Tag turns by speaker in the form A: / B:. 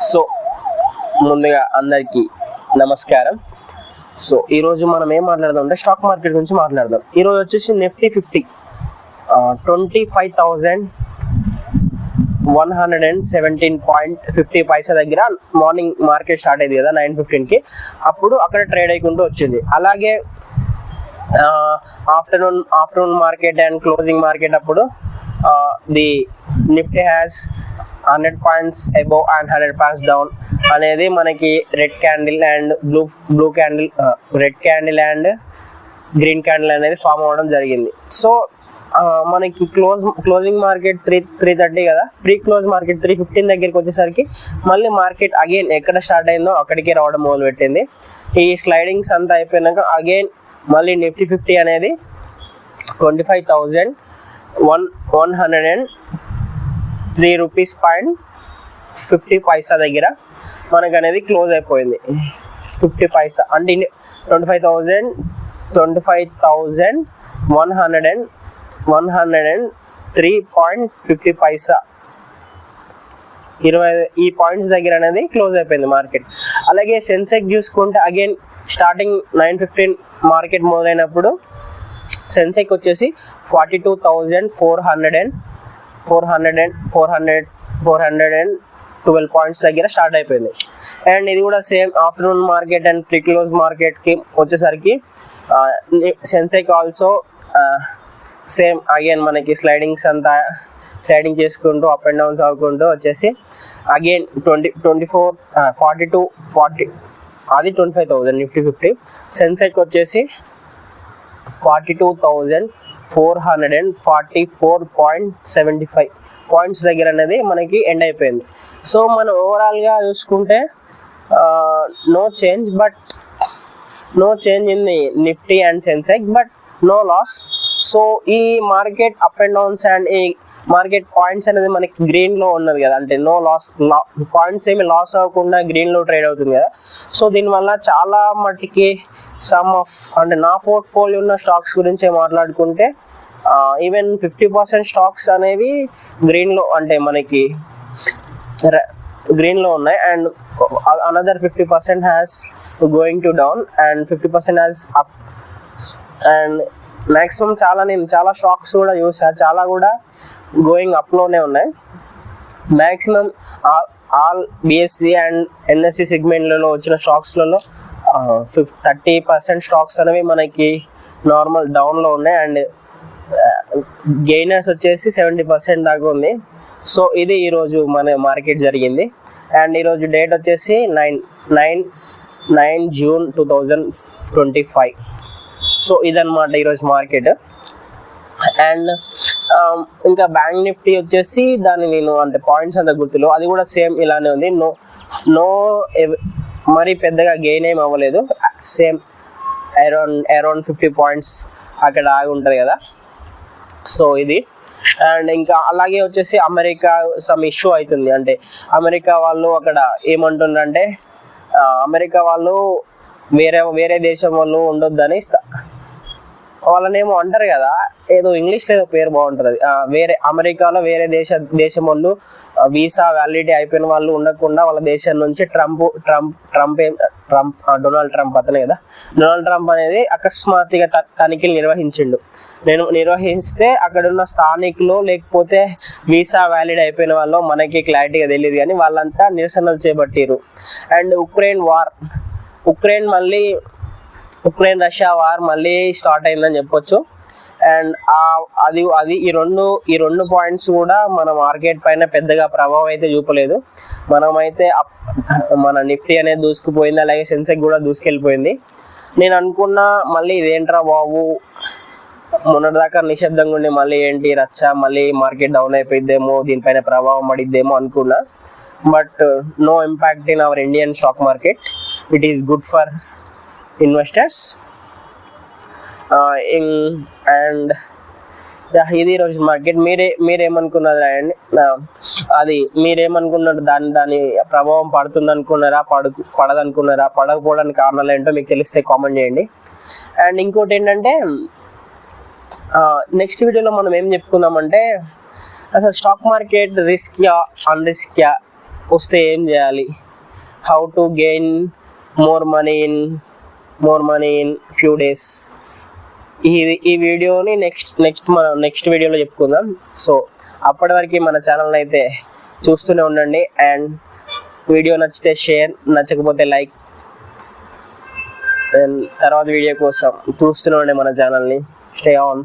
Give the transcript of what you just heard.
A: So ముందుగా అందరికీ నమస్కారం. సో ఈరోజు మనం ఏం మాట్లాడదాం అంటే స్టాక్ మార్కెట్ గురించి మాట్లాడదాం. ఈరోజు వచ్చేసి నిఫ్టీ 50 25,117.50 దగ్గర మార్నింగ్ మార్కెట్ స్టార్ట్ అయింది కదా 9:15కి. అప్పుడు అక్కడ ట్రేడ్ అయ్యకుంటూ వచ్చింది. అలాగే afternoon market and closing market అప్పుడు the Nifty has 100 points above and 100 points down అనేది మనకి red candle and blue candle, red candle and green candle అనేది ఫామ్ అవ్వడం జరిగింది. సో మనకి క్లోజింగ్ మార్కెట్ 3:30 కదా, ప్రీ క్లోజ్ మార్కెట్ 3:15 దగ్గరికి వచ్చేసరికి మళ్ళీ మార్కెట్ అగైన్ ఎక్కడ స్టార్ట్ అయిందో అక్కడికి రావడం మొదలు పెట్టింది. ఈ స్లైడింగ్స్ అంతా అయిపోయినాక అగైన్ మళ్ళీ నిఫ్టీ 50 అనేది 25,103 రూపీస్ పాయింట్ 50 పైసా దగ్గర మనకు అనేది క్లోజ్ అయిపోయింది. 50 పైసా అంటే 25,103.50 పైసా 20 ఈ పాయింట్స్ దగ్గర అనేది క్లోజ్ అయిపోయింది మార్కెట్. అలాగే సెన్సెక్స్ చూసుకుంటే అగైన్ స్టార్టింగ్ 9:15 మార్కెట్ మొదలైనప్పుడు సెన్సెక్స్ వచ్చేసి 42,412 పాయింట్స్ దగ్గర స్టార్ట్ అయిపోయింది. అండ్ ఇది కూడా same afternoon market and pre close మార్కెట్కి వచ్చేసరికి సెన్సెక్స్ ఆల్సో సేమ్ అగైన్ మనకి స్లైడింగ్స్ అంతా స్లైడింగ్ చేసుకుంటూ అప్ అండ్ డౌన్స్ అవ్వకుంటూ వచ్చేసి అగైన్ 40 అది 25,000 నిఫ్టీ 50. సెన్సెక్స్ వచ్చేసి 42,444.75 పాయింట్స్ దగ్గర అనేది మనకి ఎండ్ అయిపోయింది. సో మనం ఓవరాల్గా చూసుకుంటే no change in the Nifty and Sensex but no loss. So ఈ market up and downs and ఈ మార్కెట్ పాయింట్స్ అనేది మనకి గ్రీన్లో ఉన్నది కదా, అంటే నో లాస్, పాయింట్స్ ఏమి లాస్ అవ్వకుండా గ్రీన్లో ట్రేడ్ అవుతుంది కదా. సో దీనివల్ల చాలా మట్టికి అంటే నా పోర్ట్ఫోలియో ఉన్న స్టాక్స్ గురించి మాట్లాడుకుంటే ఈవెన్ 50% స్టాక్స్ అనేవి గ్రీన్లో అంటే మనకి గ్రీన్లో ఉన్నాయి. And another 50% has going to down and 50% has up. And maximum నేను చాలా స్టాక్స్ కూడా చూసాను, చాలా కూడా గోయింగ్ అప్లోనే ఉన్నాయి. Maximum all BSE and NSE సెగ్మెంట్లలో వచ్చిన స్టాక్స్లలో 30% స్టాక్స్ అనేవి మనకి నార్మల్ డౌన్లో ఉన్నాయి అండ్ గెయినర్స్ వచ్చేసి 70% దాకా ఉంది. సో ఇది ఈరోజు మన మార్కెట్ జరిగింది. అండ్ ఈరోజు డేట్ వచ్చేసి 9 జూన్ 2025. సో ఇదన్నమాట ఈరోజు మార్కెట్. అండ్ ఇంకా బ్యాంక్ నిఫ్టీ వచ్చేసి దాన్ని నేను అంటే పాయింట్స్ అంత గుర్తులు, అది కూడా సేమ్ ఇలానే ఉంది. నో మరి పెద్దగా గెయిన్ ఏం అవ్వలేదు, సేమ్ అరౌండ్ 50 పాయింట్స్ అక్కడ ఆగి ఉంటుంది కదా. సో ఇది. అండ్ ఇంకా అలాగే వచ్చేసి అమెరికా సమ్ ఇష్యూ అవుతుంది, అంటే అమెరికా వాళ్ళు అక్కడ ఏమంటుండ్రంటే అమెరికా వాళ్ళు వేరే దేశం వాళ్ళు ఉండొద్దని వాళ్ళనేమో అంటారు కదా, ఏదో ఇంగ్లీష్లో ఏదో పేరు బాగుంటుంది అది. అమెరికాలో వేరే దేశం వాళ్ళు వీసా వ్యాలిడిటీ అయిపోయిన వాళ్ళు ఉండకుండా వాళ్ళ దేశం నుంచి డొనాల్డ్ ట్రంప్ అతనే కదా, డొనాల్డ్ ట్రంప్ అనేది అకస్మాత్తుగా తనిఖీలు నిర్వహిస్తే అక్కడున్న స్థానికులు లేకపోతే వీసా వ్యాలిడ్ అయిపోయిన వాళ్ళు మనకి క్లారిటీగా తెలియదు కానీ వాళ్ళంతా నిరసనలు చేపట్టారు. అండ్ ఉక్రెయిన్ రష్యా వార్ మళ్ళీ స్టార్ట్ అయిందని చెప్పొచ్చు. అండ్ అది ఈ రెండు పాయింట్స్ కూడా మన మార్కెట్ పైన పెద్దగా ప్రభావం అయితే చూపలేదు. మన నిఫ్టీ అనేది దూసుకుపోయింది, అలాగే సెన్సెక్స్ కూడా దూసుకెళ్ళిపోయింది. నేను అనుకున్నా మళ్ళీ ఇదేంట్రా బాబు, మొన్నటిదాకా నిశ్శబ్దంగా ఉండి మళ్ళీ ఏంటి రచ్చ, మళ్ళీ మార్కెట్ డౌన్ అయిపోయిద్దేమో, దీనిపైన ప్రభావం పడిద్దేమో అనుకున్నా. But no impact in our Indian stock market. It is good for investors. And ఇది రోజు మార్కెట్. మీరేమనుకున్నారు అండి, అది మీరేమనుకున్నారు, దాని ప్రభావం పడుతుంది అనుకున్నారా, పడదనుకున్నారా, పడకపోవడానికి కారణాలు ఏంటో మీకు తెలిస్తే కామెంట్ చేయండి. అండ్ ఇంకోటి ఏంటంటే నెక్స్ట్ వీడియోలో మనం ఏం చెప్పుకుందామంటే అసలు స్టాక్ మార్కెట్ రిస్క్యా అన్రిస్క్యా, వస్తే ఏం చేయాలి, how to gain more money in few days. ఈ వీడియోని నెక్స్ట్ వీడియోలో చెప్పుకుందాం. సో అప్పటి వరకు మన ఛానల్ అయితే చూస్తూనే ఉండండి. అండ్ వీడియో నచ్చితే షేర్, నచ్చకపోతే లైక్. తర్వాత వీడియో కోసం చూస్తూనే ఉండండి మన ఛానల్ని. Stay on.